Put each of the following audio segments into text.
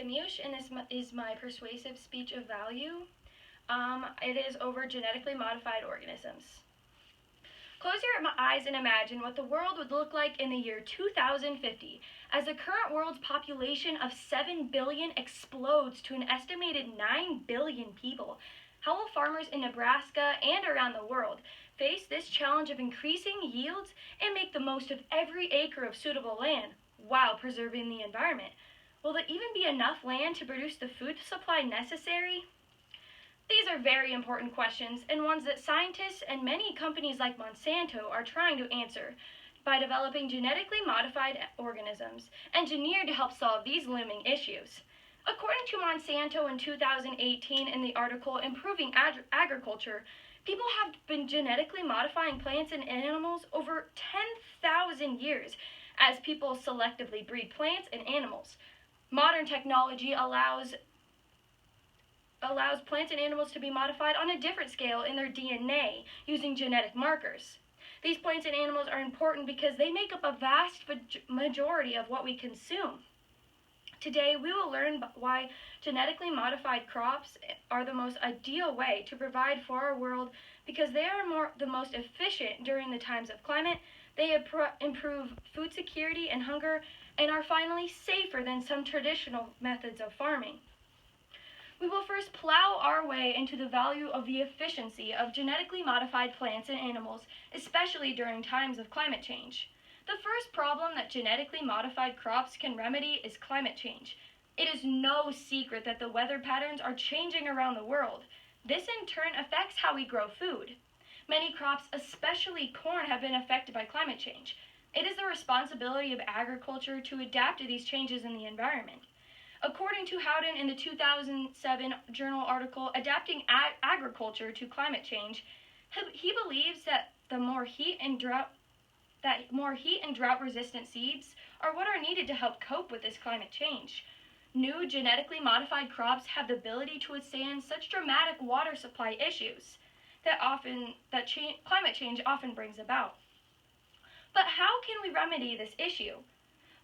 Meusch, and this is my persuasive speech of value. It is over genetically modified organisms. Close your eyes and imagine what the world would look like in the year 2050 as the current world's population of 7 billion explodes to an estimated 9 billion people. How will farmers in Nebraska and around the world face this challenge of increasing yields and make the most of every acre of suitable land while preserving the environment? Will there even be enough land to produce the food supply necessary? These are very important questions and ones that scientists and many companies like Monsanto are trying to answer by developing genetically modified organisms engineered to help solve these looming issues. According to Monsanto in 2018 in the article Improving Agriculture, people have been genetically modifying plants and animals over 10,000 years as people selectively breed plants and animals. Modern technology allows plants and animals to be modified on a different scale in their DNA using genetic markers. These plants and animals are important because they make up a vast majority of what we consume. Today, we will learn why genetically modified crops are the most ideal way to provide for our world because they are the most efficient during the times of climate. They improve food security and hunger and are finally safer than some traditional methods of farming. We will first plow our way into the value of the efficiency of genetically modified plants and animals, especially during times of climate change. The first problem that genetically modified crops can remedy is climate change. It is no secret that the weather patterns are changing around the world. This in turn affects how we grow food. Many crops, especially corn, have been affected by climate change. It is the responsibility of agriculture to adapt to these changes in the environment. According to Howden in the 2007 journal article Adapting Agriculture to Climate Change, he believes that more heat and drought-resistant seeds are what are needed to help cope with this climate change. New genetically modified crops have the ability to withstand such dramatic water supply issues that climate change often brings about. But how can we remedy this issue?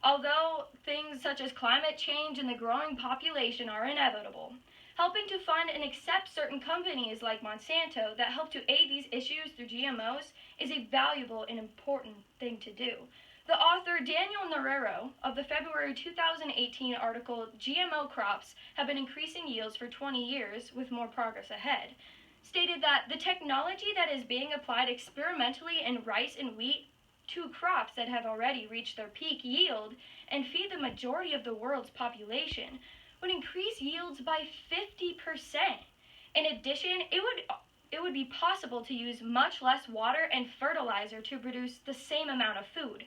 Although things such as climate change and the growing population are inevitable, helping to fund and accept certain companies like Monsanto that help to aid these issues through GMOs is a valuable and important thing to do. The author Daniel Norero of the February 2018 article GMO Crops Have Been Increasing Yields for 20 Years with More Progress Ahead stated that the technology that is being applied experimentally in rice and wheat, two crops that have already reached their peak yield and feed the majority of the world's population, would increase yields by 50%. In addition, it would be possible to use much less water and fertilizer to produce the same amount of food.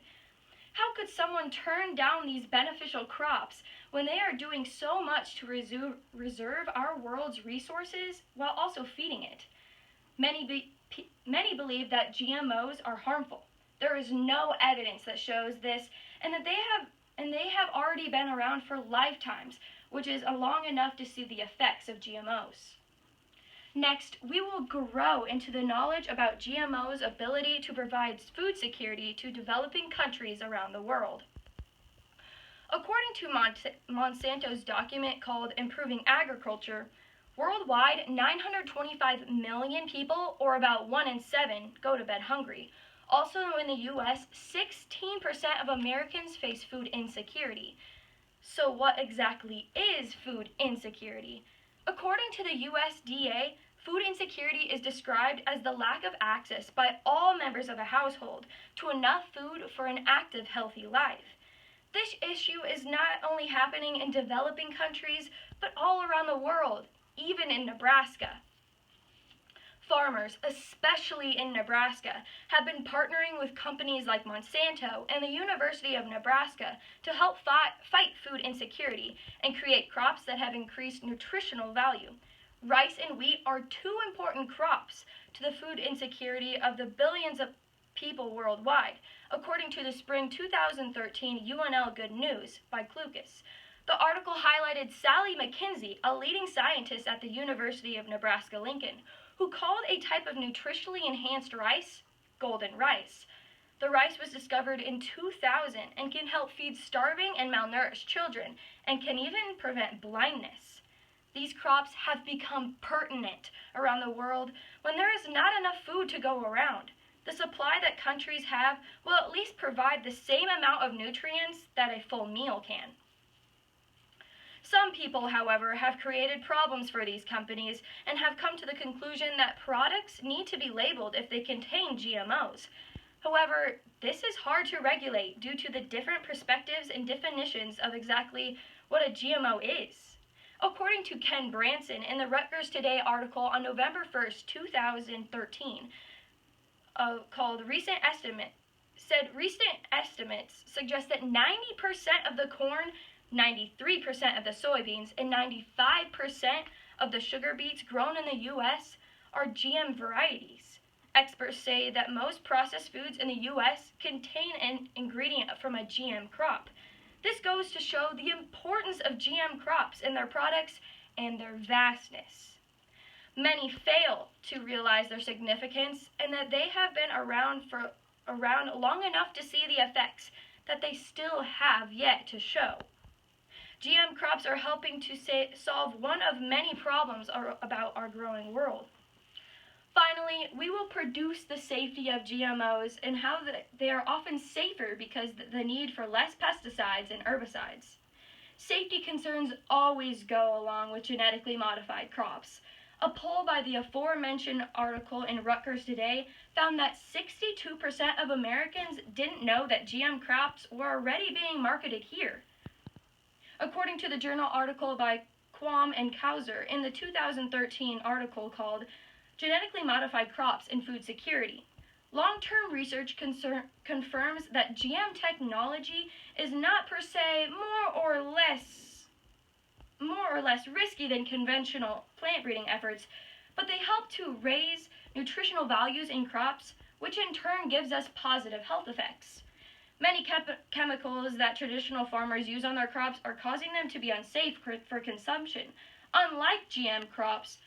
How could someone turn down these beneficial crops when they are doing so much to reserve our world's resources while also feeding it? Many believe that GMOs are harmful. There is no evidence that shows this, and that they have already been around for lifetimes, which is long enough to see the effects of GMOs. Next, we will grow into the knowledge about GMOs' ability to provide food security to developing countries around the world. According to Monsanto's document called Improving Agriculture, worldwide 925 million people, or about 1 in 7, go to bed hungry. Also in the U.S., 16% of Americans face food insecurity. So what exactly is food insecurity? According to the USDA, food insecurity is described as the lack of access by all members of a household to enough food for an active, healthy life. This issue is not only happening in developing countries, but all around the world, even in Nebraska. Farmers, especially in Nebraska, have been partnering with companies like Monsanto and the University of Nebraska to help fight food insecurity and create crops that have increased nutritional value. Rice and wheat are two important crops to the food insecurity of the billions of people worldwide, according to the spring 2013 UNL Good News by Klukas. The article highlighted Sally McKinsey, a leading scientist at the University of Nebraska-Lincoln, who called a type of nutritionally enhanced rice golden rice. The rice was discovered in 2000 and can help feed starving and malnourished children and can even prevent blindness. These crops have become pertinent around the world when there is not enough food to go around. The supply that countries have will at least provide the same amount of nutrients that a full meal can. Some people, however, have created problems for these companies and have come to the conclusion that products need to be labeled if they contain GMOs. However, this is hard to regulate due to the different perspectives and definitions of exactly what a GMO is. According to Ken Branson in the Rutgers Today article on November 1st, 2013, called Recent estimates suggest that 90% of the corn, 93% of the soybeans, and 95% of the sugar beets grown in the U.S. are GM varieties. Experts say that most processed foods in the U.S. contain an ingredient from a GM crop. This goes to show the importance of GM crops in their products and their vastness. Many fail to realize their significance and that they have been around long enough to see the effects that they still have yet to show. GM crops are helping to solve one of many problems about our growing world. Finally, we will produce the safety of GMOs and how they are often safer because the need for less pesticides and herbicides. Safety concerns always go along with genetically modified crops. A poll by the aforementioned article in Rutgers Today found that 62% of Americans didn't know that GM crops were already being marketed here. According to the journal article by Quam and Kauser in the 2013 article called Genetically Modified Crops and Food Security, long-term research confirms that GM technology is not per se more or less risky than conventional plant breeding efforts, but they help to raise nutritional values in crops, which in turn gives us positive health effects. Many chemicals that traditional farmers use on their crops are causing them to be unsafe for consumption, unlike GM crops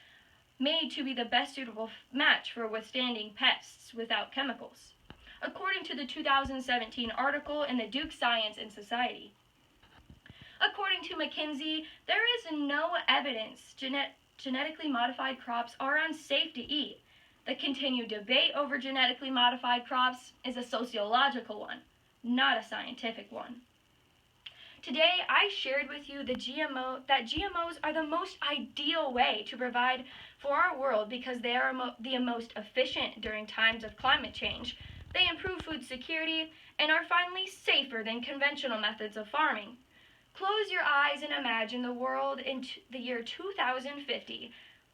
made to be the best suitable match for withstanding pests without chemicals, according to the 2017 article in the Duke Science and Society. According to McKinsey, there is no evidence genetically modified crops are unsafe to eat. The continued debate over genetically modified crops is a sociological one, not a scientific one. Today, I shared with you that GMOs are the most ideal way to provide for our world because they are the most efficient during times of climate change. They improve food security and are finally safer than conventional methods of farming. Close your eyes and imagine the world in the year 2050.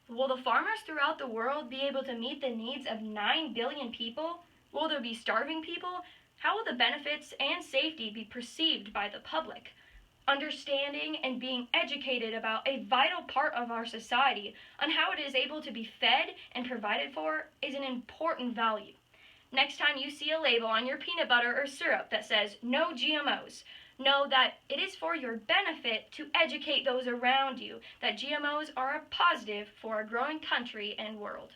Will the farmers throughout the world be able to meet the needs of 9 billion people? Will there be starving people? How will the benefits and safety be perceived by the public? Understanding and being educated about a vital part of our society on how it is able to be fed and provided for is an important value. Next time you see a label on your peanut butter or syrup that says no GMOs, know that it is for your benefit to educate those around you that GMOs are a positive for a growing country and world.